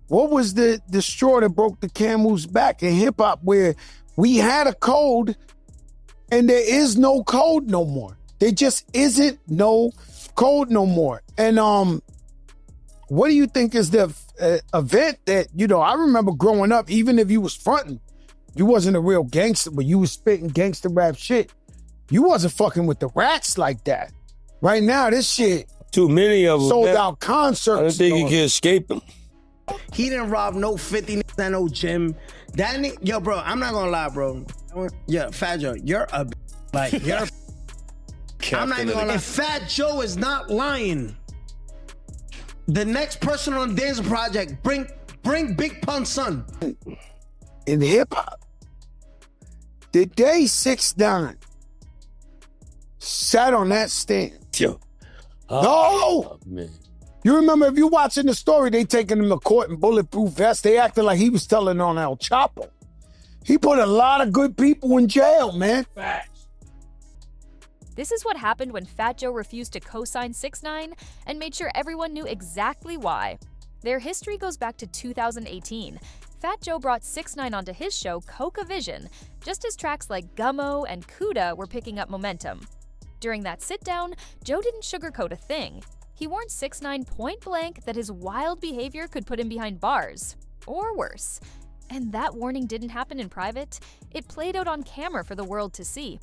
What was the straw that broke the camel's back in hip hop, where we had a code and there is no code no more? There just isn't no code no more. And what do you think is the event that, I remember growing up, even if you was fronting, you wasn't a real gangster, but you was spitting gangster rap shit. You wasn't fucking with the rats like that. Right now, this shit, too many of them sold out concerts. I don't think you can escape them. He didn't rob no 50 at no gym. That nigga, yo, bro, I'm not gonna lie, bro. Yeah, FatJOE, you're a you're a I'm not even gonna lie. If FatJOE is not lying, the next person on the Danger Project, bring Big Pun's son. In hip hop, the day 6ix9ine sat on that stand. Yo. No! Man. You remember, if you're watching the story, they taking him to court in bulletproof vests. They acted like he was telling on El Chapo. He put a lot of good people in jail, man. Facts. This is what happened when FatJOE refused to co-sign 6ix9ine and made sure everyone knew exactly why. Their history goes back to 2018. FatJOE brought 6ix9ine onto his show Coca Vision, just as tracks like Gummo and Kooda were picking up momentum. During that sit-down, Joe didn't sugarcoat a thing. He warned 6ix9ine point blank that his wild behavior could put him behind bars, or worse. And that warning didn't happen in private. It played out on camera for the world to see.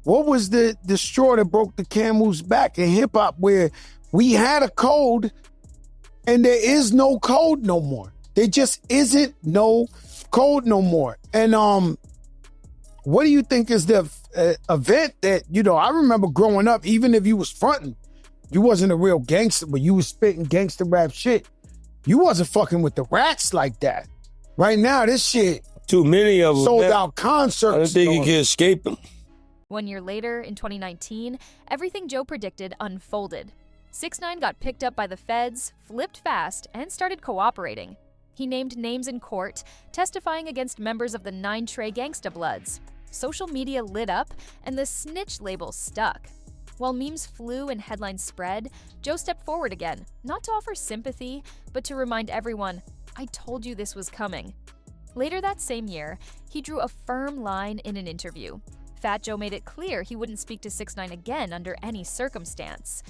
What was the straw that broke the camel's back in hip hop, where we had a code and there is no code no more? There just isn't no code no more. And what do you think is the event that, I remember growing up, even if you was fronting, you wasn't a real gangster, but you was spitting gangster rap shit. You wasn't fucking with the rats like that. Right now, this shit, too many of them sold out concerts. I don't think you can escape them. 1 year later, in 2019, everything Joe predicted unfolded. 6ix9ine got picked up by the feds, flipped fast, and started cooperating. He named names in court, testifying against members of the 9 Trey Gangsta Bloods. Social media lit up, and the snitch label stuck. While memes flew and headlines spread, Joe stepped forward again, not to offer sympathy, but to remind everyone, I told you this was coming. Later that same year, he drew a firm line in an interview. FatJOE made it clear he wouldn't speak to 6ix9ine again under any circumstance.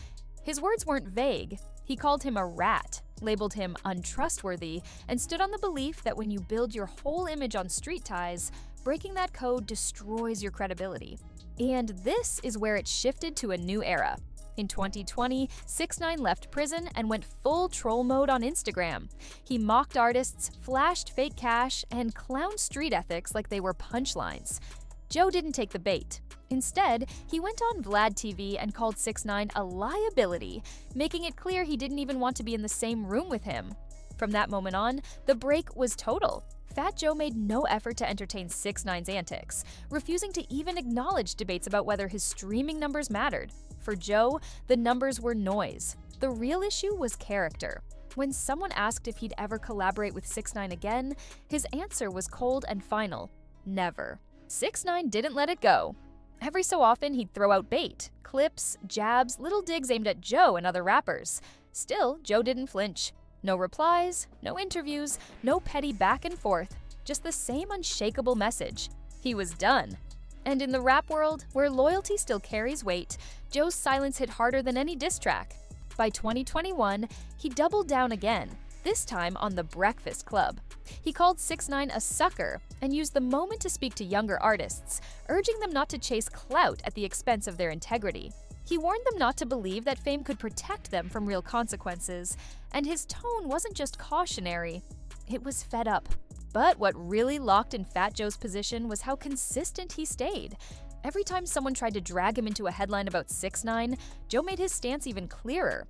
His words weren't vague. He called him a rat, labeled him untrustworthy, and stood on the belief that when you build your whole image on street ties, breaking that code destroys your credibility. And this is where it shifted to a new era. In 2020, 6ix9ine left prison and went full troll mode on Instagram. He mocked artists, flashed fake cash, and clowned street ethics like they were punchlines. Joe didn't take the bait. Instead, he went on Vlad TV and called 6ix9ine a liability, making it clear he didn't even want to be in the same room with him. From that moment on, the break was total. FatJOE made no effort to entertain 6ix9ine's antics, refusing to even acknowledge debates about whether his streaming numbers mattered. For Joe, the numbers were noise. The real issue was character. When someone asked if he'd ever collaborate with 6ix9ine again, his answer was cold and final: never. 6ix9ine didn't let it go. Every so often, he'd throw out bait, clips, jabs, little digs aimed at Joe and other rappers. Still, Joe didn't flinch. No replies, no interviews, no petty back and forth, just the same unshakable message. He was done. And in the rap world, where loyalty still carries weight, Joe's silence hit harder than any diss track. By 2021, he doubled down again, this time on The Breakfast Club. He called 6ix9ine a sucker and used the moment to speak to younger artists, urging them not to chase clout at the expense of their integrity. He warned them not to believe that fame could protect them from real consequences, and his tone wasn't just cautionary, it was fed up. But what really locked in FatJOE's position was how consistent he stayed. Every time someone tried to drag him into a headline about 6ix9ine, Joe made his stance even clearer.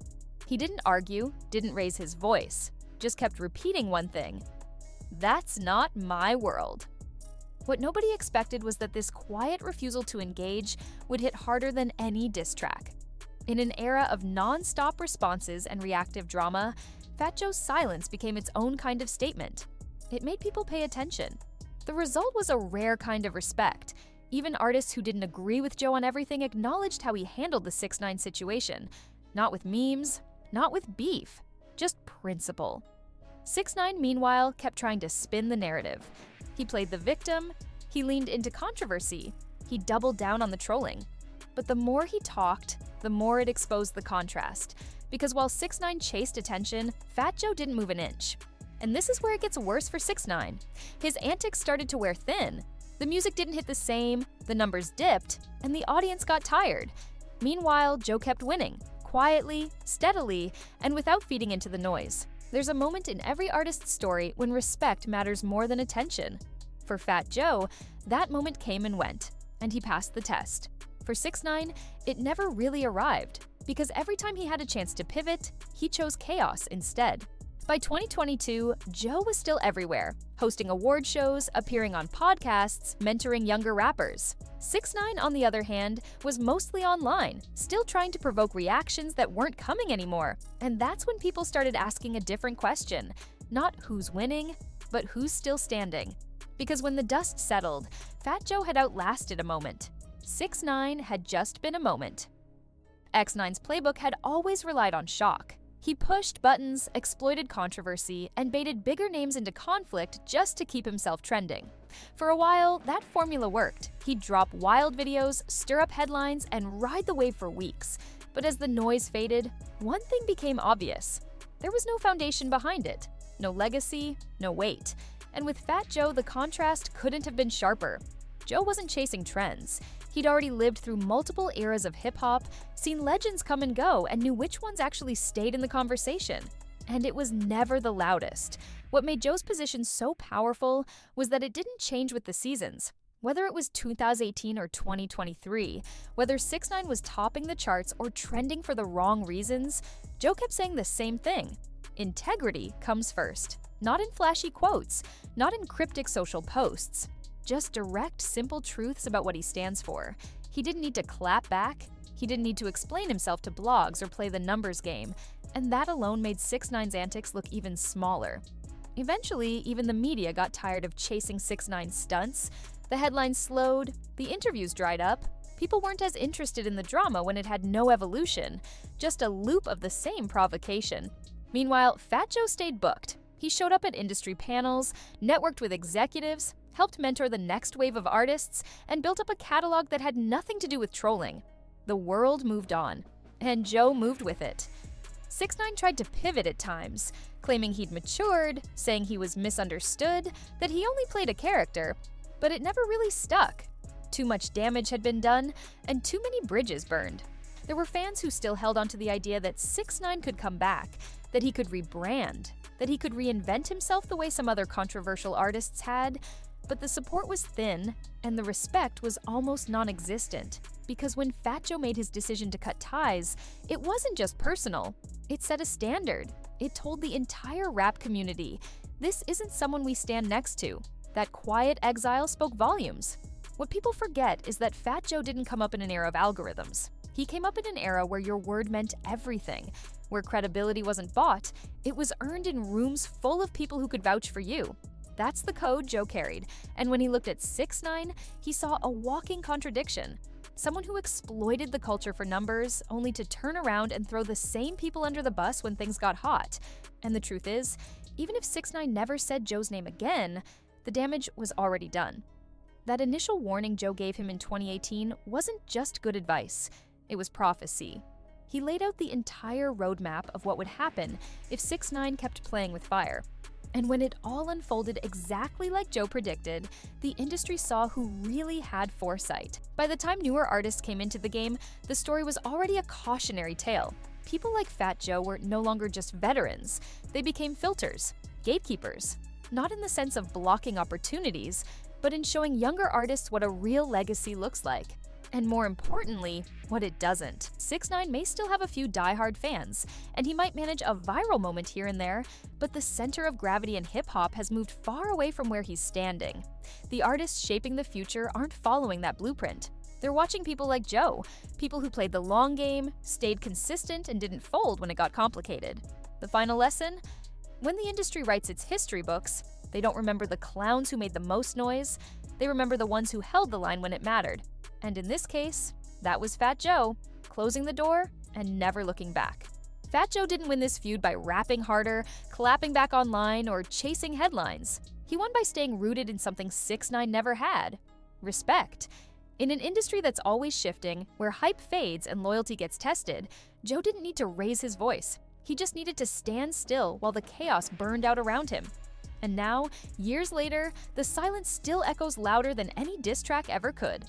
He didn't argue, didn't raise his voice, just kept repeating one thing: that's not my world. What nobody expected was that this quiet refusal to engage would hit harder than any diss track. In an era of non-stop responses and reactive drama, FatJOE's silence became its own kind of statement. It made people pay attention. The result was a rare kind of respect. Even artists who didn't agree with Joe on everything acknowledged how he handled the 6ix9ine situation. Not with memes, not with beef, just principle. 6ix9ine, meanwhile, kept trying to spin the narrative. He played the victim, he leaned into controversy, he doubled down on the trolling. But the more he talked, the more it exposed the contrast. Because while 6ix9ine chased attention, FatJOE didn't move an inch. And this is where it gets worse for 6ix9ine. His antics started to wear thin. The music didn't hit the same, the numbers dipped, and the audience got tired. Meanwhile, Joe kept winning, quietly, steadily, and without feeding into the noise. There's a moment in every artist's story when respect matters more than attention. For FatJOE, that moment came and went, and he passed the test. For 6ix9ine, it never really arrived, because every time he had a chance to pivot, he chose chaos instead. By 2022, Joe was still everywhere, hosting award shows, appearing on podcasts, mentoring younger rappers. 6ix9ine, on the other hand, was mostly online, still trying to provoke reactions that weren't coming anymore. And that's when people started asking a different question. Not who's winning, but who's still standing. Because when the dust settled, FatJOE had outlasted a moment. 6ix9ine had just been a moment. X9's playbook had always relied on shock. He pushed buttons, exploited controversy, and baited bigger names into conflict just to keep himself trending. For a while, that formula worked. He'd drop wild videos, stir up headlines, and ride the wave for weeks. But as the noise faded, one thing became obvious. There was no foundation behind it. No legacy, no weight. And with FatJOE, the contrast couldn't have been sharper. Joe wasn't chasing trends. He'd already lived through multiple eras of hip-hop, seen legends come and go, and knew which ones actually stayed in the conversation. And it was never the loudest. What made Joe's position so powerful was that it didn't change with the seasons. Whether it was 2018 or 2023, whether 6ix9ine was topping the charts or trending for the wrong reasons, Joe kept saying the same thing. Integrity comes first. Not in flashy quotes, not in cryptic social posts. Just direct, simple truths about what he stands for. He didn't need to clap back. He didn't need to explain himself to blogs or play the numbers game. And that alone made 6ix9ine's antics look even smaller. Eventually, even the media got tired of chasing 6ix9ine's stunts. The headlines slowed, the interviews dried up. People weren't as interested in the drama when it had no evolution, just a loop of the same provocation. Meanwhile, FatJOE stayed booked. He showed up at industry panels, networked with executives, helped mentor the next wave of artists, and built up a catalog that had nothing to do with trolling. The world moved on, and Joe moved with it. 6ix9ine tried to pivot at times, claiming he'd matured, saying he was misunderstood, that he only played a character, but it never really stuck. Too much damage had been done, and too many bridges burned. There were fans who still held onto the idea that 6ix9ine could come back, that he could rebrand, that he could reinvent himself the way some other controversial artists had, but the support was thin, and the respect was almost non-existent. Because when FatJOE made his decision to cut ties, it wasn't just personal. It set a standard. It told the entire rap community, this isn't someone we stand next to. That quiet exile spoke volumes. What people forget is that FatJOE didn't come up in an era of algorithms. He came up in an era where your word meant everything, where credibility wasn't bought, it was earned in rooms full of people who could vouch for you. That's the code Joe carried, and when he looked at 6ix9ine, he saw a walking contradiction. Someone who exploited the culture for numbers, only to turn around and throw the same people under the bus when things got hot. And the truth is, even if 6ix9ine never said Joe's name again, the damage was already done. That initial warning Joe gave him in 2018 wasn't just good advice, it was prophecy. He laid out the entire roadmap of what would happen if 6ix9ine kept playing with fire. And when it all unfolded exactly like Joe predicted, the industry saw who really had foresight. By the time newer artists came into the game, the story was already a cautionary tale. People like FatJOE were no longer just veterans. They became filters, gatekeepers. Not in the sense of blocking opportunities, but in showing younger artists what a real legacy looks like. And more importantly, what it doesn't. 6ix9ine may still have a few die-hard fans, and he might manage a viral moment here and there, but the center of gravity in hip-hop has moved far away from where he's standing. The artists shaping the future aren't following that blueprint. They're watching people like Joe, people who played the long game, stayed consistent, and didn't fold when it got complicated. The final lesson? When the industry writes its history books, they don't remember the clowns who made the most noise, they remember the ones who held the line when it mattered. And in this case, that was FatJOE, closing the door and never looking back. Fat Joe didn't win this feud by rapping harder, clapping back online, or chasing headlines. He won by staying rooted in something 6ix9ine never had: respect. In an industry that's always shifting, where hype fades and loyalty gets tested, Joe didn't need to raise his voice. He just needed to stand still while the chaos burned out around him. And now, years later, the silence still echoes louder than any diss track ever could.